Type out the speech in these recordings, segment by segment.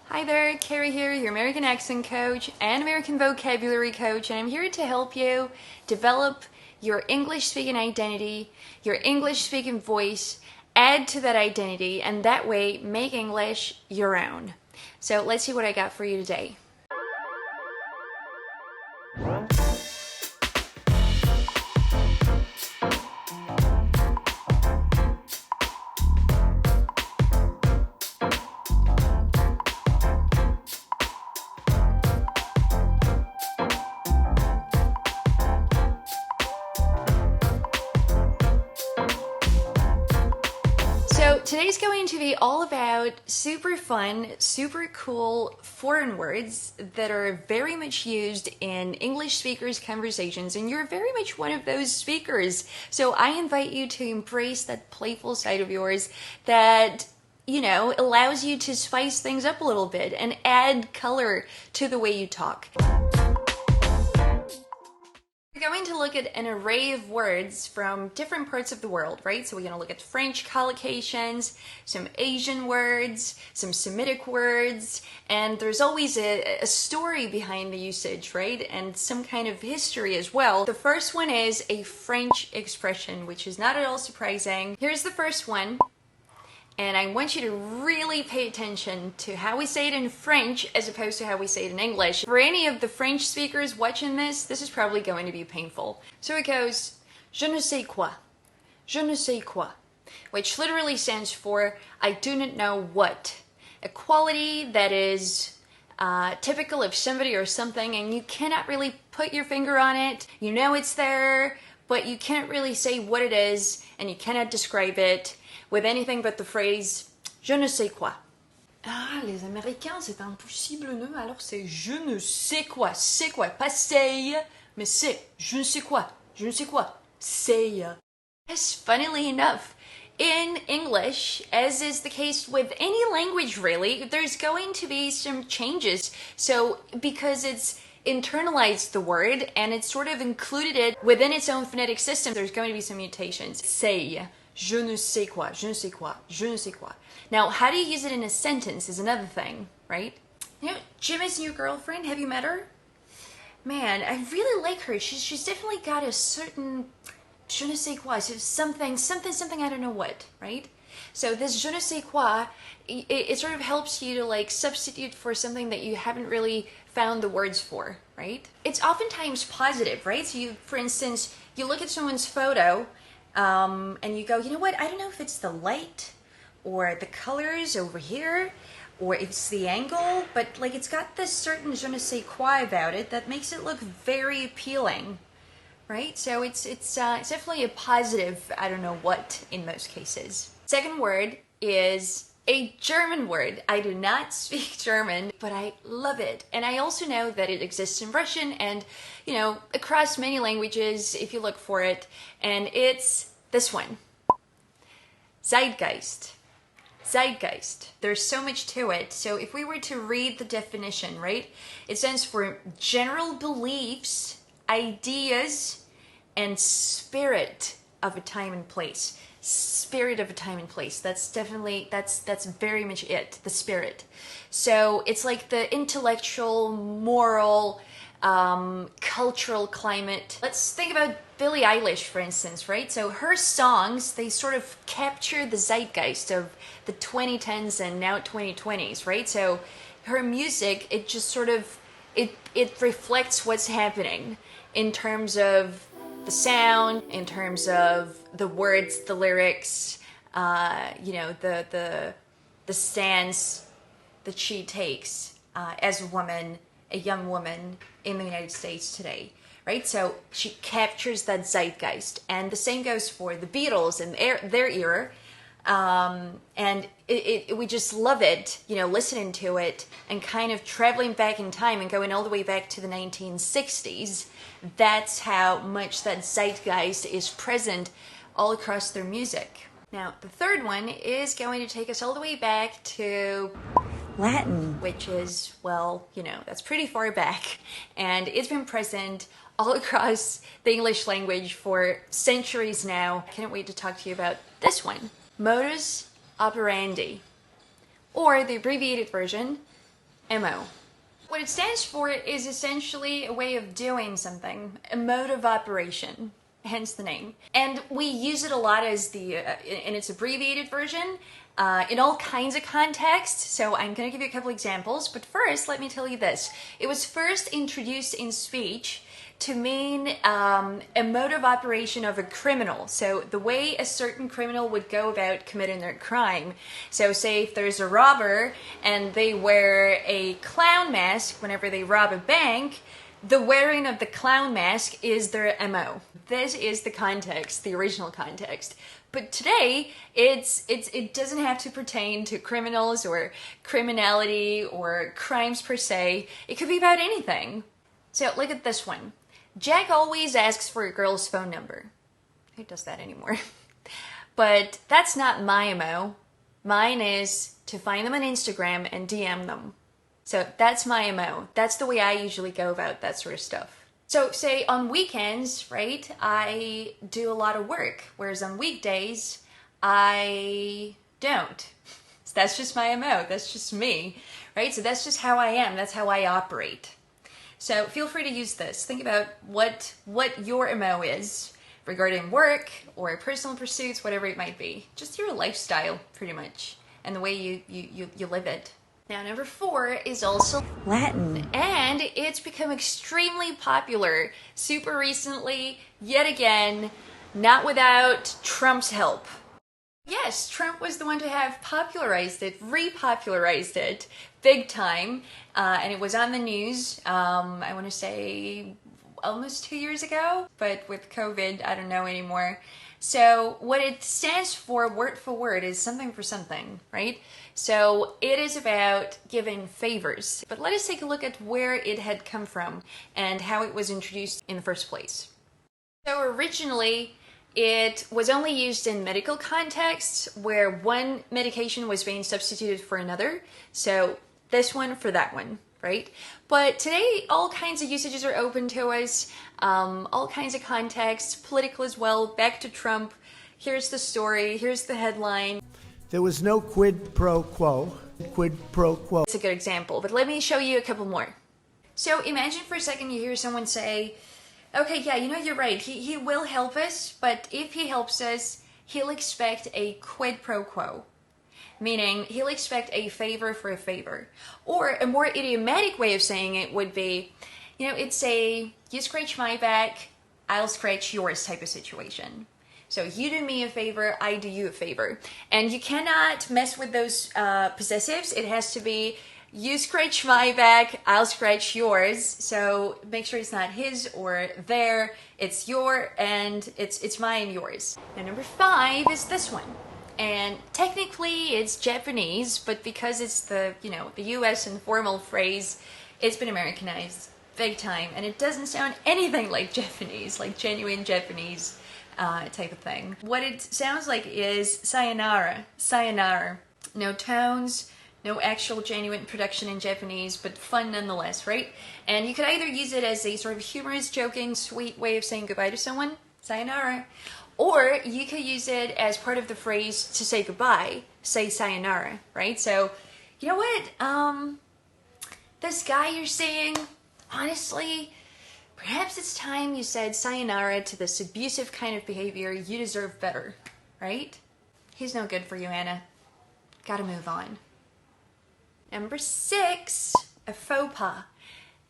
Hi there, Carrie here, your American accent coach and American vocabulary coach, and I'm here to help you develop your English speaking identity, your English speaking voice, add to that identity, and that way make English your own. So let's see what I got for you today. So today's going to be all about super fun, super cool foreign words that are very much used in English speakers' conversations, and you're very much one of those speakers. So I invite you to embrace that playful side of yours that allows you to spice things up a little bit and add color to the way you talk. We're going to look at an array of words from different parts of the world, right? So we're going to look at French collocations, some Asian words, some Semitic words, and there's always a story behind the usage, right? And some kind of history as well. The first one is a French expression, which is not at all surprising. Here's the first one. And I want you to really pay attention to how we say it in French as opposed to how we say it in English. For any of the French speakers watching this is probably going to be painful. So it goes, je ne sais quoi, je ne sais quoi, which literally stands for I do not know what. A quality that is typical of somebody or something, and you cannot really put your finger on it. You know it's there, but you can't really say what it is, and you cannot describe it with anything but the phrase je ne sais quoi. Ah, les Américains, c'est impossible, non? Alors c'est je ne sais quoi, c'est quoi, pas say, mais c'est, je ne sais quoi, say. Yes, funnily enough, in English, as is the case with any language really, there's going to be some changes. So, because it's internalized the word and it's sort of included it within its own phonetic system, there's going to be some mutations. Say. Je ne sais quoi, je ne sais quoi, je ne sais quoi. Now, how do you use it in a sentence is another thing, right? You know, Jim is your girlfriend. Have you met her? Man, I really like her. She's definitely got a certain je ne sais quoi, so something, I don't know what, right? So this je ne sais quoi, it sort of helps you to like substitute for something that you haven't really found the words for, right? It's oftentimes positive, right? So you, for instance, you look at someone's photo, and you go, you know what, I don't know if it's the light or the colors over here or it's the angle, but like it's got this certain je ne sais quoi about it that makes it look very appealing, right? So it's definitely a positive I don't know what in most cases. Second word is a German word. I do not speak German, but I love it. And I also know that it exists in Russian and, across many languages if you look for it. And it's this one. Zeitgeist. Zeitgeist. There's so much to it. So if we were to read the definition, right? It stands for general beliefs, ideas, and spirit of a time and place. Spirit of a time and place. That's definitely, that's very much it, the spirit. So it's like the intellectual, moral, cultural climate. Let's think about Billie Eilish, for instance, right? So her songs, they sort of capture the zeitgeist of the 2010s and now 2020s, right? So her music, it just sort of, it reflects what's happening in terms of the sound, in terms of the words, the lyrics, the stance that she takes as a woman, a young woman in the United States today, right? So she captures that zeitgeist, and the same goes for the Beatles and their era. And we just love it, listening to it and kind of traveling back in time and going all the way back to the 1960s. That's how much that zeitgeist is present all across their music. Now, the third one is going to take us all the way back to Latin, which is, well, that's pretty far back. And it's been present all across the English language for centuries now. I can't wait to talk to you about this one. Modus operandi, or the abbreviated version, MO. What it stands for is essentially a way of doing something, a mode of operation, hence the name. And we use it a lot as in its abbreviated version, in all kinds of contexts. So I'm going to give you a couple examples, but first let me tell you this. It was first introduced in speech to mean a mode of operation of a criminal. So the way a certain criminal would go about committing their crime. So say if there's a robber and they wear a clown mask whenever they rob a bank, the wearing of the clown mask is their MO. This is the context, the original context. But today, it doesn't have to pertain to criminals or criminality or crimes per se. It could be about anything. So look at this one. Jack always asks for a girl's phone number. Who does that anymore? But that's not my MO. Mine is to find them on Instagram and DM them. So that's my MO. That's the way I usually go about that sort of stuff. So say on weekends, right, I do a lot of work, whereas on weekdays, I don't. So that's just my MO. That's just me, right? So that's just how I am. That's how I operate. So feel free to use this. Think about what your MO is regarding work or personal pursuits, whatever it might be. Just your lifestyle, pretty much, and the way you live it. Now, number 4 is also Latin, and it's become extremely popular super recently, yet again, not without Trump's help. Yes, Trump was the one to have popularized it, repopularized it, big time, and it was on the news, I want to say almost 2 years ago, but with COVID, I don't know anymore. So what it stands for word, is something for something, right? So it is about giving favors. But let us take a look at where it had come from and how it was introduced in the first place. So originally, it was only used in medical contexts where one medication was being substituted for another. So this one for that one, right? But today, all kinds of usages are open to us, all kinds of contexts, political as well. Back to Trump. Here's the story. Here's the headline. There was no quid pro quo. Quid pro quo. It's a good example, but let me show you a couple more. So imagine for a second you hear someone say, okay, yeah, you know, you're right. He will help us, but if he helps us, he'll expect a quid pro quo. Meaning, he'll expect a favor for a favor. Or a more idiomatic way of saying it would be, you know, it's a you scratch my back, I'll scratch yours type of situation. So you do me a favor, I do you a favor. And you cannot mess with those possessives. It has to be you scratch my back, I'll scratch yours. So make sure it's not his or their, it's your and it's mine and yours. Now number 5 is this one. And technically it's Japanese, but because it's the US informal phrase, it's been Americanized big time. And it doesn't sound anything like Japanese, like genuine Japanese type of thing. What it sounds like is sayonara, sayonara. No tones, no actual genuine production in Japanese, but fun nonetheless, right? And you could either use it as a sort of humorous, joking, sweet way of saying goodbye to someone, sayonara, or you could use it as part of the phrase to say goodbye, say sayonara, right? So, you know what? This guy you're seeing, honestly, perhaps it's time you said sayonara to this abusive kind of behavior. You deserve better, right? He's no good for you, Anna. Gotta move on. Number 6, a faux pas.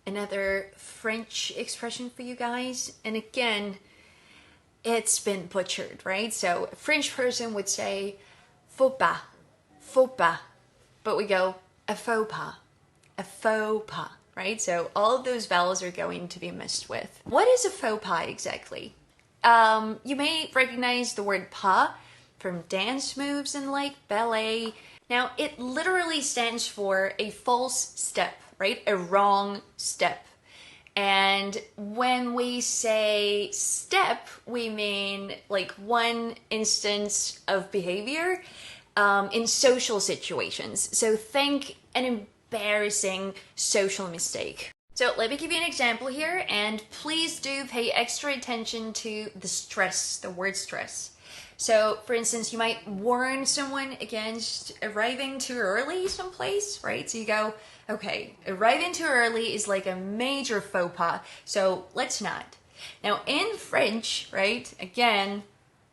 Another French expression for you guys. And again, it's been butchered, right? So a French person would say faux pas, but we go a faux pas, right? So all of those vowels are going to be messed with. What is a faux pas exactly? You may recognize the word pas from dance moves and like ballet. Now it literally stands for a false step, right? A wrong step. And when we say step, we mean like one instance of behavior in social situations. So think an embarrassing social mistake. So let me give you an example here, and please do pay extra attention to the stress, the word stress. So, for instance, you might warn someone against arriving too early someplace, right? So you go, okay, arriving too early is like a major faux pas, so let's not. Now, in French, right, again,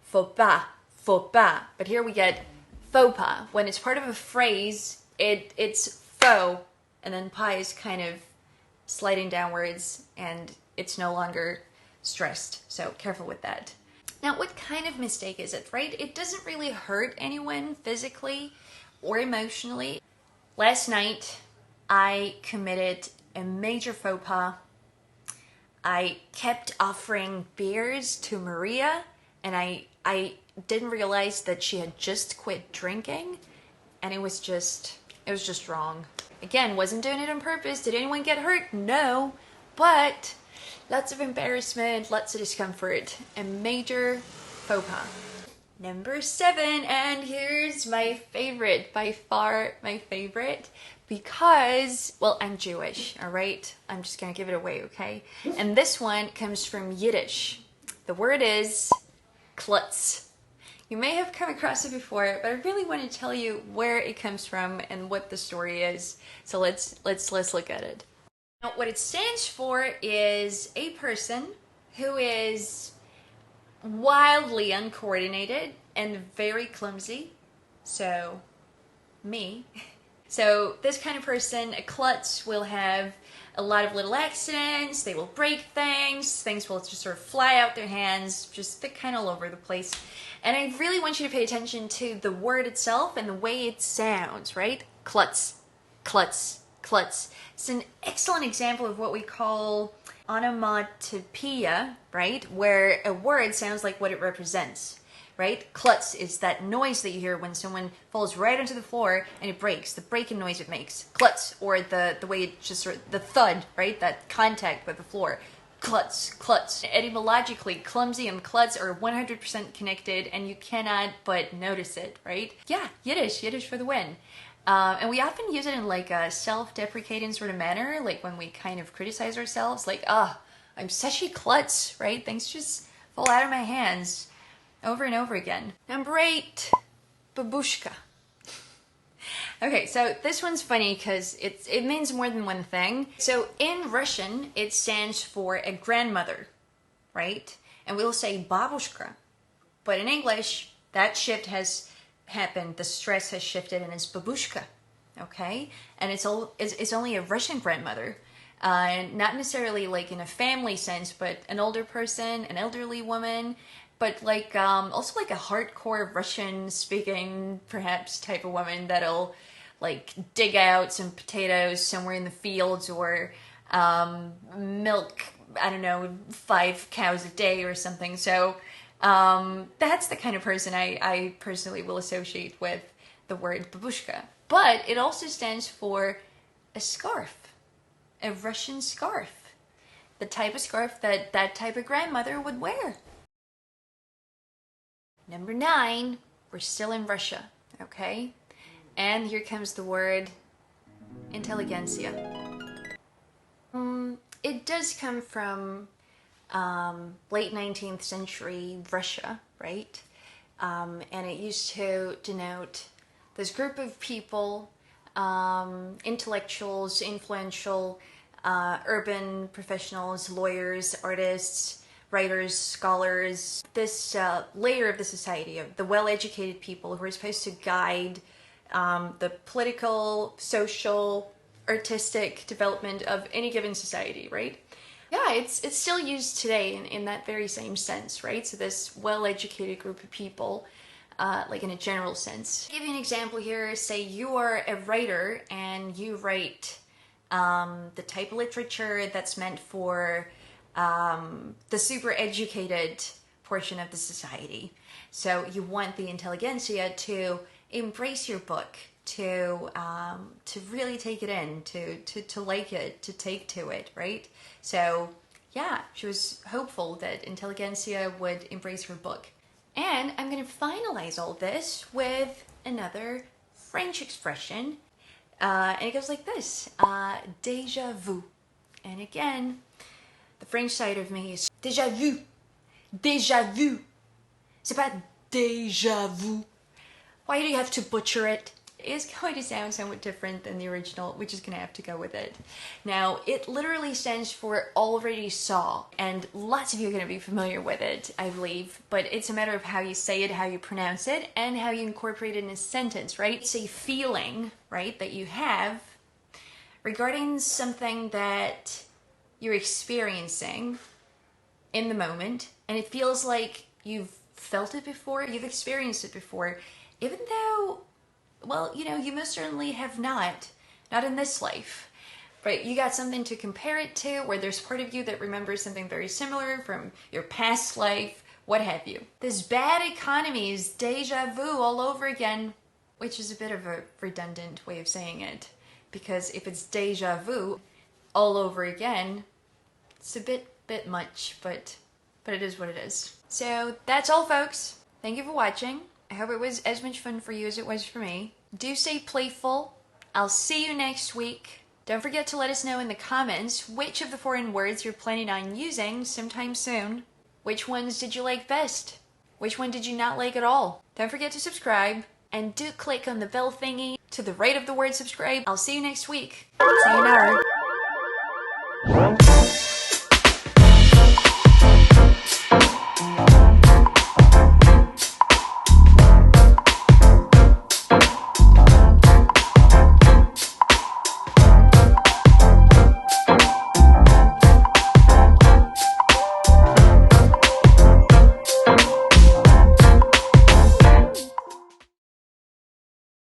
faux pas, faux pas. But here we get faux pas. When it's part of a phrase, it's faux, and then pas is kind of sliding downwards, and it's no longer stressed. So careful with that. Now, what kind of mistake is it, right? It doesn't really hurt anyone physically or emotionally. Last night, I committed a major faux pas. I kept offering beers to Maria, and I didn't realize that she had just quit drinking, and it was just wrong. Again, wasn't doing it on purpose. Did anyone get hurt? No, but lots of embarrassment, lots of discomfort, a major faux pas. Number 7, and here's my favorite, by far my favorite, because, well, I'm Jewish, all right? I'm just gonna give it away, okay? And this one comes from Yiddish. The word is klutz. You may have come across it before, but I really want to tell you where it comes from and what the story is. So let's look at it. Now, what it stands for is a person who is wildly uncoordinated and very clumsy. So, me. So this kind of person, a klutz, will have a lot of little accidents, they will break things will just sort of fly out their hands, just they're kind of all over the place. And I really want you to pay attention to the word itself and the way it sounds, right? Klutz, klutz, klutz. It's an excellent example of what we call onomatopoeia, right? Where a word sounds like what it represents, right? Klutz is that noise that you hear when someone falls right onto the floor and it breaks, the breaking noise it makes. Klutz, or the way it just sort of, the thud, right? That contact with the floor. Klutz, klutz. Etymologically, clumsy and klutz are 100% connected, and you cannot but notice it, right? Yeah, Yiddish for the win. And we often use it in like a self-deprecating sort of manner, like when we kind of criticize ourselves, like, I'm such a klutz, right? Things just fall out of my hands over and over again. Number 8, babushka. Okay, so this one's funny because it means more than one thing. So in Russian, it stands for a grandmother, right? And we'll say babushka. But in English, that shift has happened. The stress has shifted and it's babushka, okay? And it's only a Russian grandmother. Not necessarily like in a family sense, but an older person, an elderly woman, but like also like a hardcore Russian speaking perhaps type of woman that'll like dig out some potatoes somewhere in the fields, or milk, I don't know, 5 cows a day or something. So that's the kind of person I personally will associate with the word babushka. But it also stands for a scarf, a Russian scarf, the type of scarf that that type of grandmother would wear. Number 9, we're still in Russia, okay? And here comes the word intelligentsia. It does come from late 19th century Russia, right? And it used to denote this group of people, intellectuals, influential, urban professionals, lawyers, artists, writers, scholars, this layer of the society, of the well-educated people who are supposed to guide the political, social, artistic development of any given society, right? Yeah, it's still used today in that very same sense, right? So this well-educated group of people, like in a general sense. I'll give you an example here. Say you are a writer and you write the type of literature that's meant for the super educated portion of the society. So you want the intelligentsia to embrace your book, to really take it in, to like it, to take to it, right? So yeah, she was hopeful that intelligentsia would embrace her book. And I'm going to finalize all this with another French expression, and it goes like this: déjà vu. And again, the French side of me is déjà vu. Déjà vu. C'est pas Déjà vu. Why do you have to butcher it? It's going to sound somewhat different than the original. We're just gonna have to go with it. Now, it literally stands for already saw, and lots of you are gonna be familiar with it, I believe, but it's a matter of how you say it, how you pronounce it, and how you incorporate it in a sentence, right? It's a feeling, right, that you have regarding something that you're experiencing in the moment, and it feels like you've felt it before, you've experienced it before, even though, well, you know, you most certainly have not in this life. But you got something to compare it to, where there's part of you that remembers something very similar from your past life, what have you. This bad economy is deja vu all over again, which is a bit of a redundant way of saying it, because if it's deja vu all over again, it's a bit much, but it is what it is. So that's all, folks. Thank you for watching. I hope it was as much fun for you as it was for me. Do stay playful. I'll see you next week. Don't forget to let us know in the comments which of the foreign words you're planning on using sometime soon. Which ones did you like best? Which one did you not like at all? Don't forget to subscribe, and do click on the bell thingy to the right of the word subscribe. I'll see you next week. Sayonara.